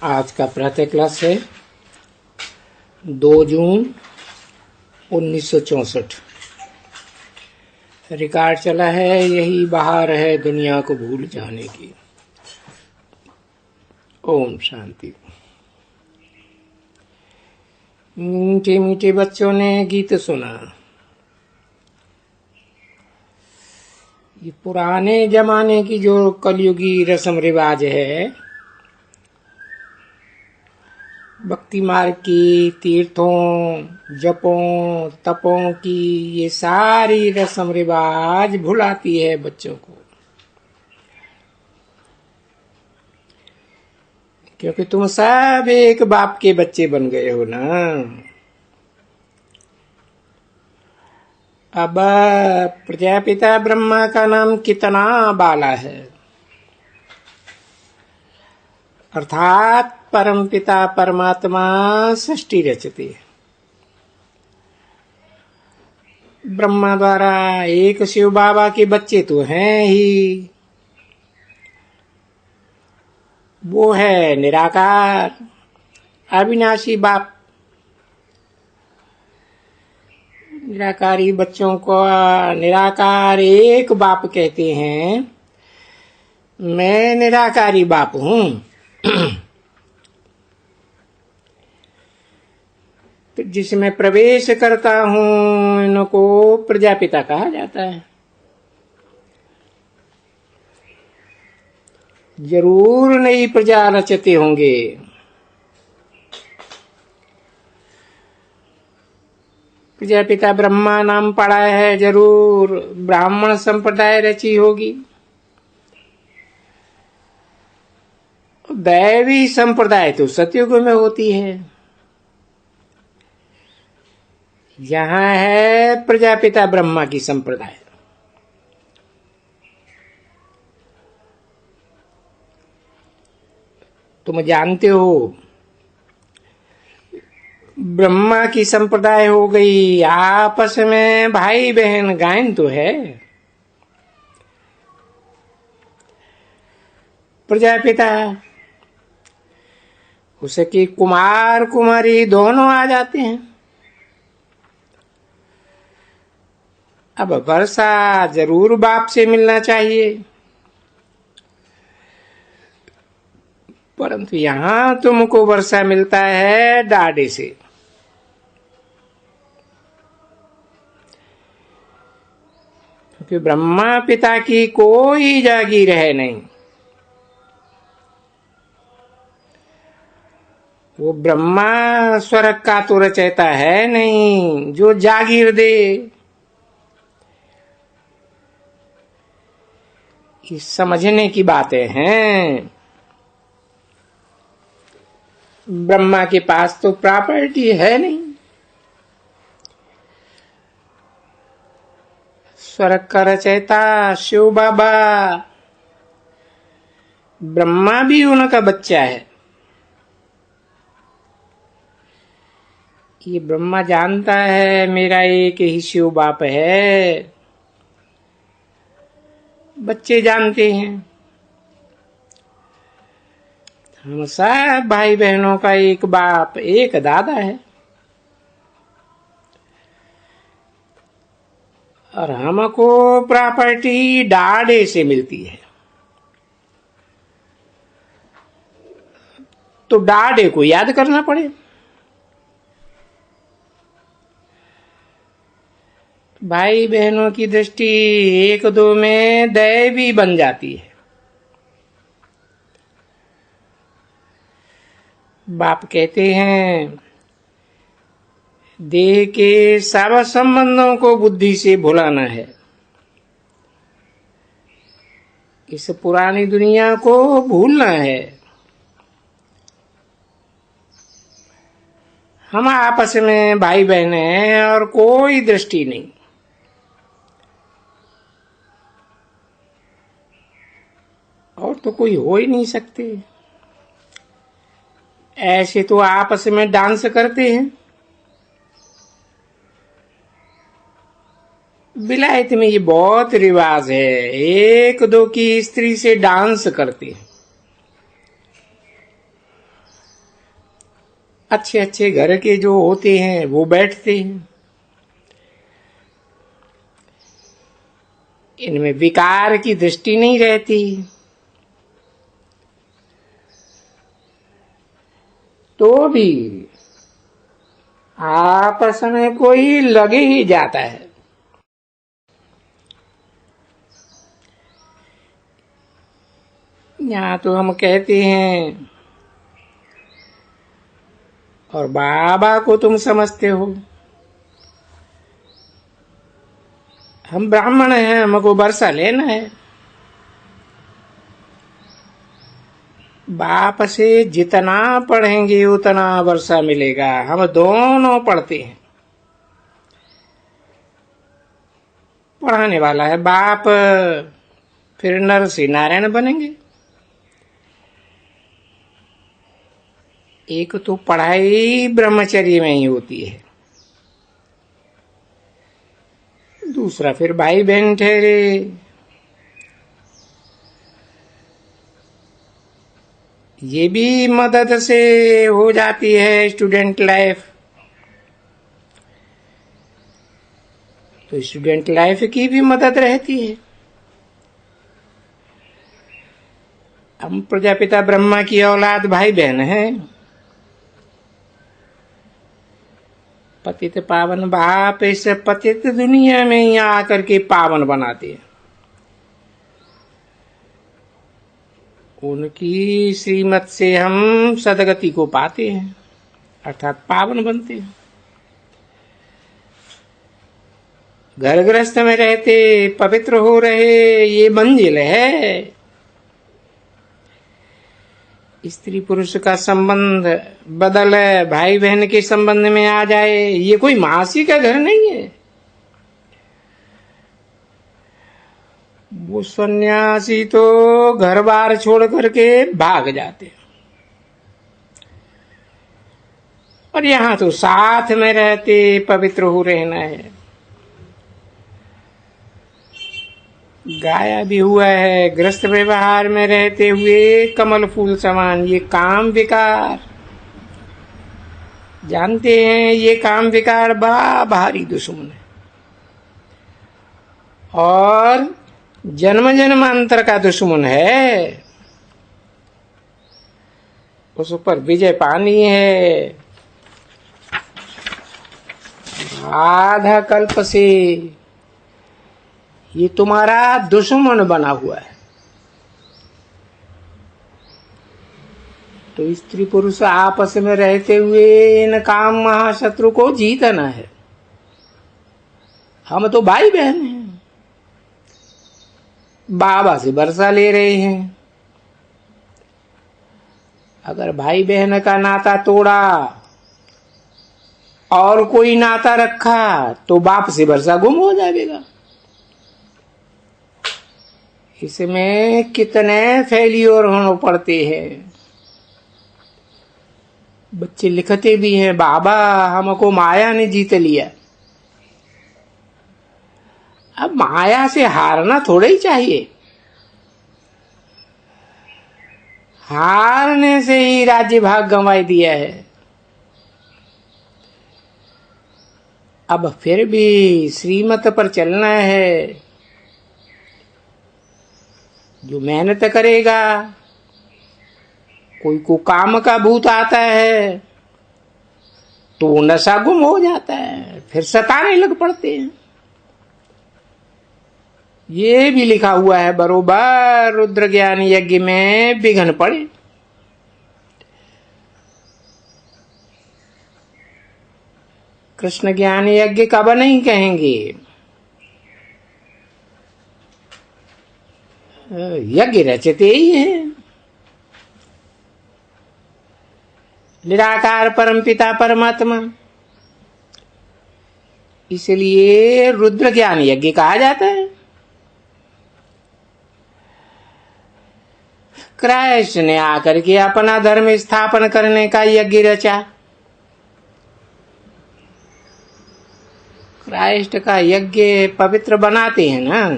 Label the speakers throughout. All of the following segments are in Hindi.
Speaker 1: आज का प्रातः क्लास है 2 जून 1964। रिकॉर्ड चला है यही बहार है दुनिया को भूल जाने की। ओम शांति। मीठे मीठे बच्चों ने गीत सुना। ये पुराने जमाने की जो कलयुगी रस्म रिवाज है, भक्ति मार्ग की, तीर्थों, जपों, तपों की, ये सारी रस्म रिवाज भुलाती है बच्चों को। क्योंकि तुम सब एक बाप के बच्चे बन गए हो ना। अब प्रजापिता ब्रह्मा का नाम कितना बाला है, अर्थात परम पिता परमात्मा सृष्टि रचते है। ब्रह्मा द्वारा एक शिव बाबा के बच्चे तो हैं ही। वो है निराकार अविनाशी बाप। निराकारी बच्चों को निराकार एक बाप कहते हैं। मैं निराकारी बाप हूं। तो जिसमें प्रवेश करता हूं इनको प्रजापिता कहा जाता है। जरूर नई प्रजा रचते होंगे। प्रजापिता ब्रह्मा नाम पड़ा है, जरूर ब्राह्मण संप्रदाय रची होगी। दैवी संप्रदाय तो सतयुग में होती है। यहाँ है प्रजापिता ब्रह्मा की संप्रदाय। तुम जानते हो ब्रह्मा की संप्रदाय हो गई, आपस में भाई बहन गायन तो है। प्रजापिता उसके कुमार कुमारी दोनों आ जाते हैं। अब वर्षा जरूर बाप से मिलना चाहिए, परंतु यहां तुमको वर्षा मिलता है डाडे से। क्योंकि ब्रह्मा पिता की कोई जागीर है नहीं। वो ब्रह्मा स्वर्ग का तो रचयिता है नहीं जो जागीर दे। ये समझने की बातें हैं। ब्रह्मा के पास तो प्रॉपर्टी है नहीं। स्वर्ग का रचयिता शिव बाबा, ब्रह्मा भी उनका बच्चा है। ये ब्रह्मा जानता है मेरा एक ही शिव बाप है। बच्चे जानते हैं हम सब भाई बहनों का एक बाप एक दादा है, और हमको प्रॉपर्टी डाडे से मिलती है। तो डाडे को याद करना पड़े। भाई बहनों की दृष्टि एक दो में दैवी बन जाती है। बाप कहते हैं देह के सब संबंधों को बुद्धि से भुलाना है। इस पुरानी दुनिया को भूलना है। हम आपस में भाई बहन हैं और कोई दृष्टि नहीं। और तो कोई हो ही नहीं सकते। ऐसे तो आपस में डांस करते हैं। विलायत में ये बहुत रिवाज है, एक दो की स्त्री से डांस करते हैं। अच्छे अच्छे घर के जो होते हैं वो बैठते हैं। इनमें विकार की दृष्टि नहीं रहती, तो भी आपस में कोई लगे ही जाता है। यहाँ तो हम कहते हैं और बाबा को तुम समझते हो, हम ब्राह्मण हैं, हमको वर्षा लेना है। बाप से जितना पढ़ेंगे उतना वर्षा मिलेगा। हम दोनों पढ़ते हैं, पढ़ाने वाला है बाप, फिर नर से नारायण बनेंगे। एक तो पढ़ाई ब्रह्मचर्य में ही होती है, दूसरा फिर भाई बहन ठहरे। ये भी मदद से हो जाती है स्टूडेंट लाइफ। तो स्टूडेंट लाइफ की भी मदद रहती है। हम प्रजापिता ब्रह्मा की औलाद भाई बहन हैं। पतित पावन बाप इस पतित दुनिया में ही आकर के पावन बनाते हैं। उनकी श्रीमत से हम सदगति को पाते हैं, अर्थात पावन बनते हैं। घर गृहस्थ में रहते पवित्र हो रहे, ये मंजिल है। स्त्री पुरुष का संबंध बदल भाई बहन के संबंध में आ जाए, ये कोई मासी का घर नहीं है। वो सन्यासी तो घर बार छोड़ करके भाग जाते, और यहाँ तो साथ में रहते पवित्र हो रहना है। गाया भी हुआ है, गृहस्थ व्यवहार में रहते हुए कमल फूल समान। ये काम विकार, जानते हैं ये काम विकार बड़ा भारी दुश्मन है, और जन्म जन्मांतर का दुश्मन है। उस पर विजय पानी है। आधा कल्प से ये तुम्हारा दुश्मन बना हुआ है। तो स्त्री पुरुष आपस में रहते हुए इन काम महाशत्रु को जीतना है। हम तो भाई बहन हैं, बाबा से वर्षा ले रहे हैं। अगर भाई बहन का नाता तोड़ा और कोई नाता रखा तो बाप से वर्षा गुम हो जाएगा। इसमें कितने फेलियर होने पड़ते हैं। बच्चे लिखते भी हैं, बाबा हमको माया ने जीत लिया। अब माया से हारना थोड़ा ही चाहिए, हारने से ही राज्य भाग गंवा दिया है। अब फिर भी श्रीमत पर चलना है। जो मेहनत करेगा, कोई को काम का भूत आता है तो वो नशा गुम हो जाता है, फिर सताने लग पड़ते हैं। ये भी लिखा हुआ है बरोबर रुद्र ज्ञान यज्ञ में विघ्न पड़े। कृष्ण ज्ञान यज्ञ कब नहीं कहेंगे, यज्ञ रचते ही है। निराकार परमपिता परमात्मा, इसलिए रुद्र ज्ञान यज्ञ कहा जाता है। कृष्ण ने आकर के अपना धर्म स्थापन करने का यज्ञ रचा। कृष्ण का यज्ञ पवित्र बनाते हैं ना,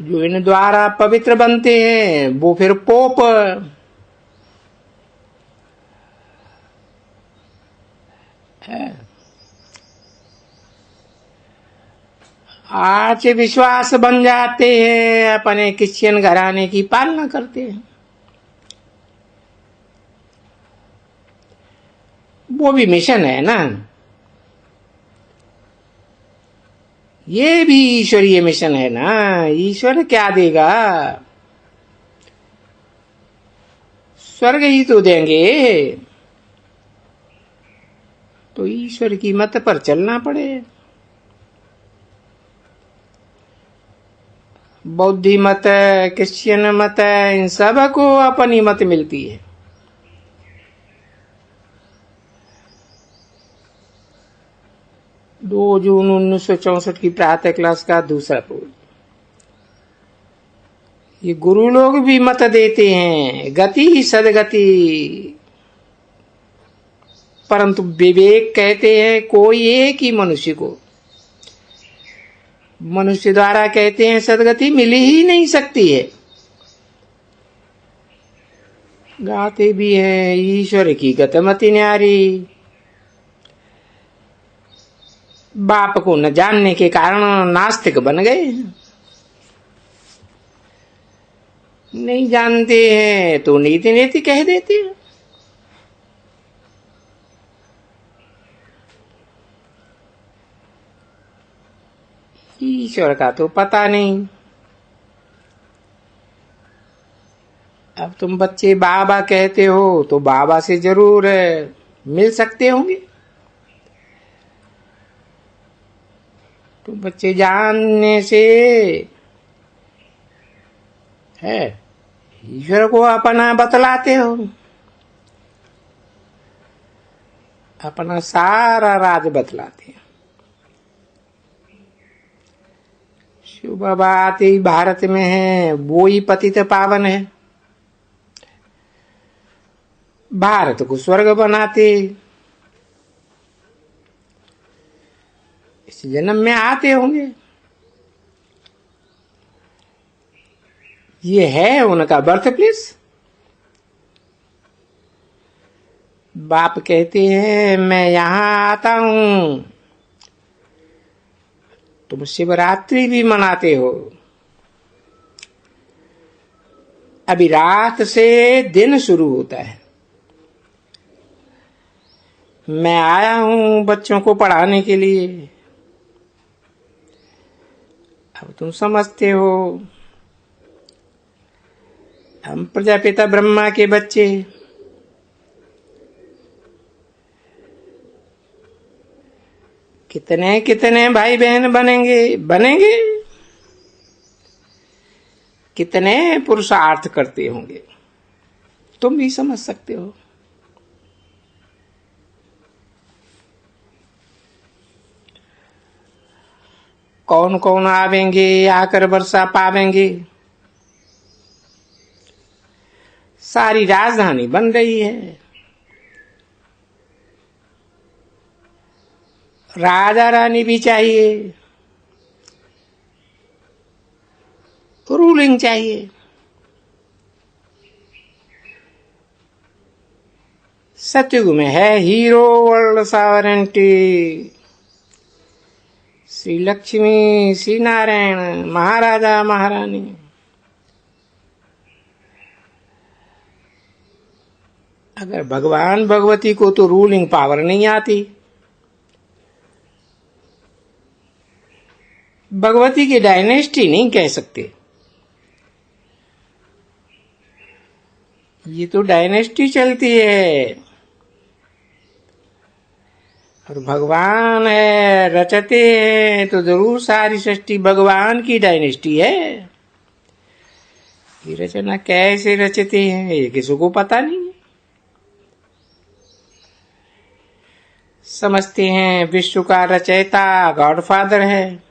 Speaker 1: जो इन द्वारा पवित्र बनते हैं वो फिर पोप आज विश्वास बन जाते हैं, अपने क्रिश्चियन घराने की पालना करते हैं। वो भी मिशन है ना, ये भी ईश्वरीय मिशन है ना। ईश्वर क्या देगा, स्वर्ग ही तो देंगे। तो ईश्वर की मत पर चलना पड़े। बौद्धी मत, क्रिश्चियन मत, इन सब को अपनी मत मिलती है। 2 जून 1964 की प्रातः क्लास का दूसरा रोज। ये गुरु लोग भी मत देते हैं, गति सदगति, परंतु विवेक कहते हैं कोई एक ही मनुष्य को, मनुष्य द्वारा कहते हैं सदगति मिल ही नहीं सकती है। गाते भी है ईश्वर की गतमति न्यारी। बाप को न जानने के कारण नास्तिक बन गए। नहीं जानते हैं तो नीति नीति कह देते हैं। ईश्वर का तो पता नहीं। अब तुम बच्चे बाबा कहते हो तो बाबा से जरूर मिल सकते होंगे। तुम बच्चे जानने से है ईश्वर को अपना बतलाते हो, अपना सारा राज बतलाते हैं। शुभ बात ही भारत में है, वो ही पतित पावन है। भारत को स्वर्ग बनाते, इस जन्म में आते होंगे। ये है उनका बर्थ प्लेस। बाप कहते हैं मैं यहां आता हूं। तुम शिवरात्रि भी मनाते हो। अभी रात से दिन शुरू होता है। मैं आया हूं बच्चों को पढ़ाने के लिए। अब तुम समझते हो हम प्रजापिता ब्रह्मा के बच्चे। कितने कितने भाई बहन बनेंगे, कितने पुरुषार्थ करते होंगे, तुम भी समझ सकते हो। कौन कौन आवेंगे, आकर वर्षा पावेंगे। सारी राजधानी बन रही है। राजा रानी भी चाहिए, रूलिंग चाहिए। सतयुग में है हीरो वर्ल्ड सॉवरेंटी। श्री लक्ष्मी, श्री नारायण, महाराजा महारानी। अगर भगवान भगवती को तो रूलिंग पावर नहीं आती। भगवती की डायनेस्टी नहीं कह सकते। ये तो डायनेस्टी चलती है। और भगवान है, रचते हैं तो जरूर सारी सृष्टि भगवान की डायनेस्टी है। ये रचना कैसे रचते हैं ये किसी को पता नहीं। समझते हैं विश्व का रचयिता गॉडफादर है,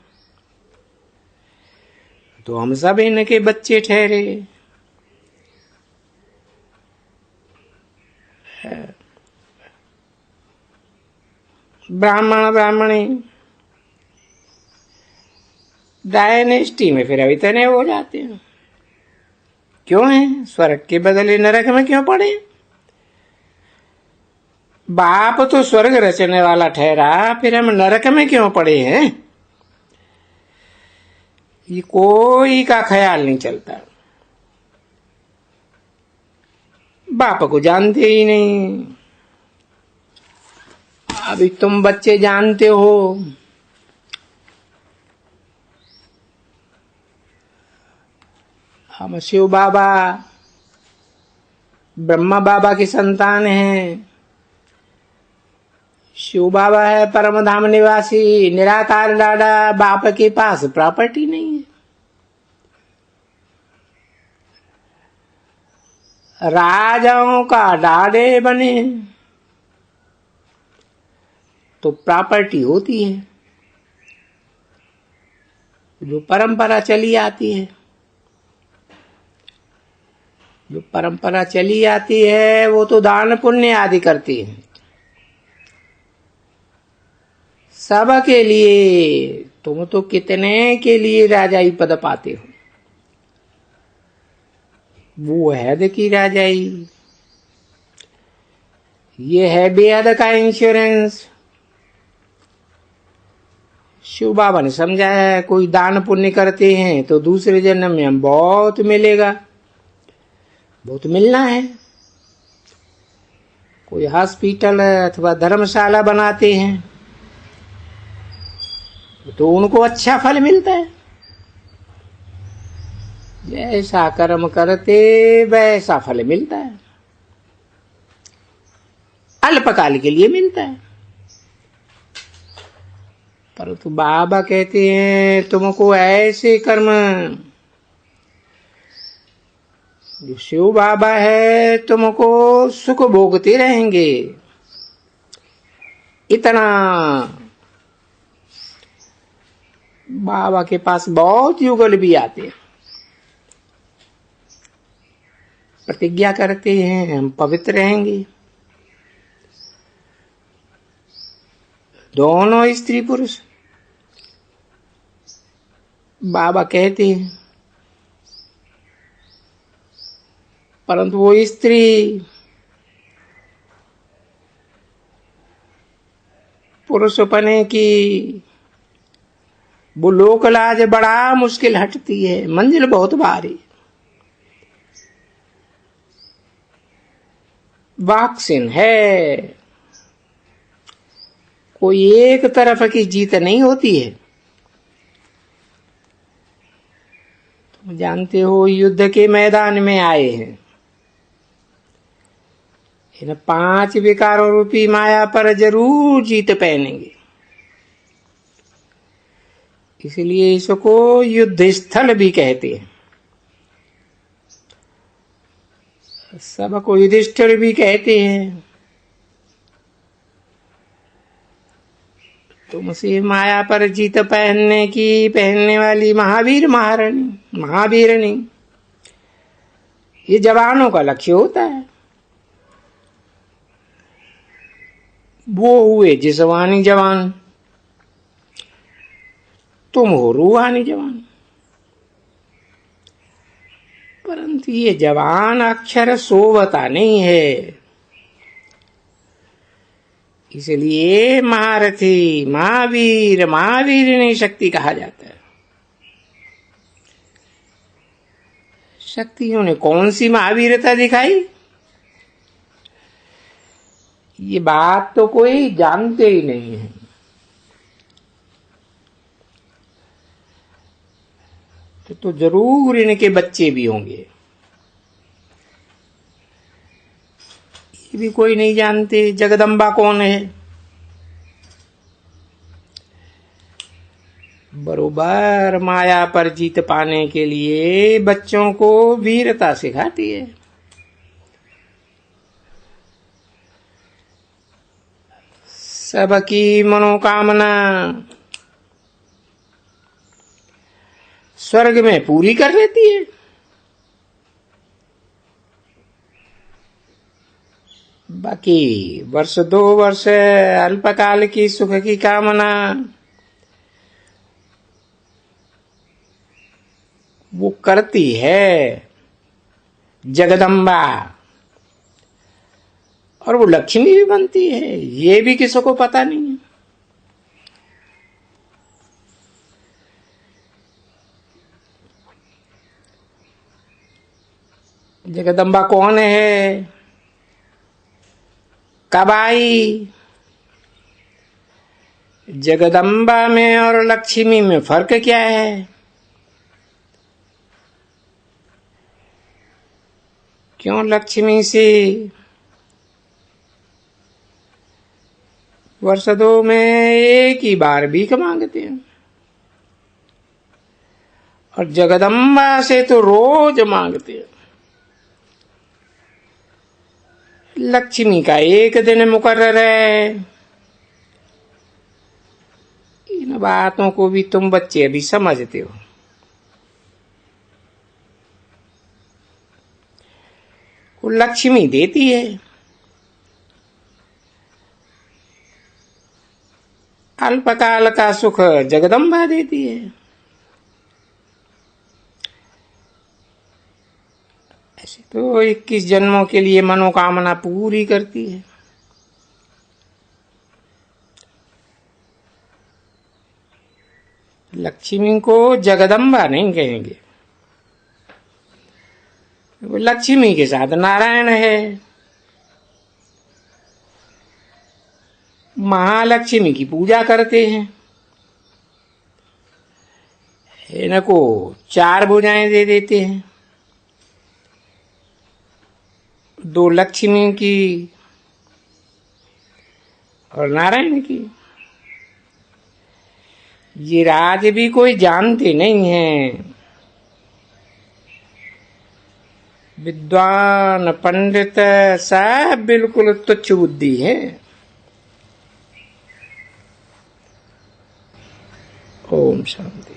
Speaker 1: तो हम सब इनके बच्चे ठहरे। ब्राह्मण ब्राह्मणी डायनेस्टी में फिर अभी तने हो जाते हैं। क्यों है? स्वर्ग के बदले नरक में क्यों पड़े? बाप तो स्वर्ग रचने वाला ठहरा, फिर हम नरक में क्यों पड़े हैं? ये कोई का ख्याल नहीं चलता। बाप को जानते ही नहीं। अभी तुम बच्चे जानते हो, हम शिव बाबा ब्रह्मा बाबा की संतान हैं। शिव बाबा है परम धाम निवासी, निराकार डाडा, बाप के पास प्रॉपर्टी नहीं है। राजाओं का डाडे बने तो प्रॉपर्टी होती है, जो परंपरा चली आती है। जो परंपरा चली आती है वो तो दान पुण्य आदि करती है सबके लिए। तुम तो कितने के लिए राजाई पद पाते हो, वो है की राजाई, ये है बेहद का इंश्योरेंस। शिव बाबा ने समझाया है, कोई दान पुण्य करते हैं तो दूसरे जन्म में हम बहुत मिलेगा, बहुत मिलना है। कोई हॉस्पिटल अथवा धर्मशाला बनाते हैं तो उनको अच्छा फल मिलता है। जैसा कर्म करते वैसा फल मिलता है, अल्पकाल के लिए मिलता है। परंतु बाबा कहते हैं तुमको ऐसे कर्म, जो शिव बाबा है तुमको सुख भोगते रहेंगे। इतना बाबा के पास बहुत युगल भी आते हैं, प्रतिज्ञा करते हैं हम पवित्र रहेंगे। दोनों स्त्री पुरुष बाबा कहते हैं, परंतु वो स्त्री पुरुष पने की वो लोकलाज बड़ा मुश्किल हटती है, मंजिल बहुत भारी। वैक्सीन है, कोई एक तरफ की जीत नहीं होती है। तुम जानते हो युद्ध के मैदान में आए हैं, इन 5 विकारों रूपी माया पर जरूर जीत पहनेंगे। इसलिए इसको युद्ध स्थल भी कहते हैं। सबको युधिष्ठिर भी कहते हैं। तुमसे माया पर जीत पहनने वाली महावीर महावीरनी, ये जवानों का लक्ष्य होता है। वो हुए जिस्मानी जवान, तुम हो रूहानी जवान। परंतु ये जवान अक्षर शोभता नहीं है, इसलिए महारथी महावीरनी शक्ति कहा जाता है। शक्तियों ने कौन सी महावीरता दिखाई, ये बात तो कोई जानते ही नहीं है। तो जरूर इनके बच्चे भी होंगे, ये भी कोई नहीं जानते। जगदम्बा कौन है, बरोबर माया पर जीत पाने के लिए बच्चों को वीरता सिखाती है। सबकी मनोकामना स्वर्ग में पूरी कर लेती है। बाकी वर्ष 2 वर्ष अल्पकाल की सुख की कामना वो करती है जगदम्बा, और वो लक्ष्मी भी बनती है, ये भी किसी को पता नहीं है। जगदम्बा कौन है, कब आई? जगदम्बा में और लक्ष्मी में फर्क क्या है? क्यों लक्ष्मी से वर्ष 2 में एक ही बार भीख मांगते हैं, और जगदम्बा से तो रोज मांगते हैं। लक्ष्मी का एक दिन मुकर्रर है। इन बातों को भी तुम बच्चे अभी समझते हो। वो लक्ष्मी देती है, अल्पकाल का सुख जगदम्बा देती है। ऐसे तो 21 जन्मों के लिए मनोकामना पूरी करती है। लक्ष्मी को जगदम्बा नहीं कहेंगे, वो लक्ष्मी के साथ नारायण है। महालक्ष्मी की पूजा करते हैं, इनको 4 भुजाएं दे देते हैं, 2 लक्ष्मी की और नारायण की। ये राज भी कोई जानते नहीं है। विद्वान पंडित सब बिल्कुल तुच्छ बुद्धि है। ओम शांति।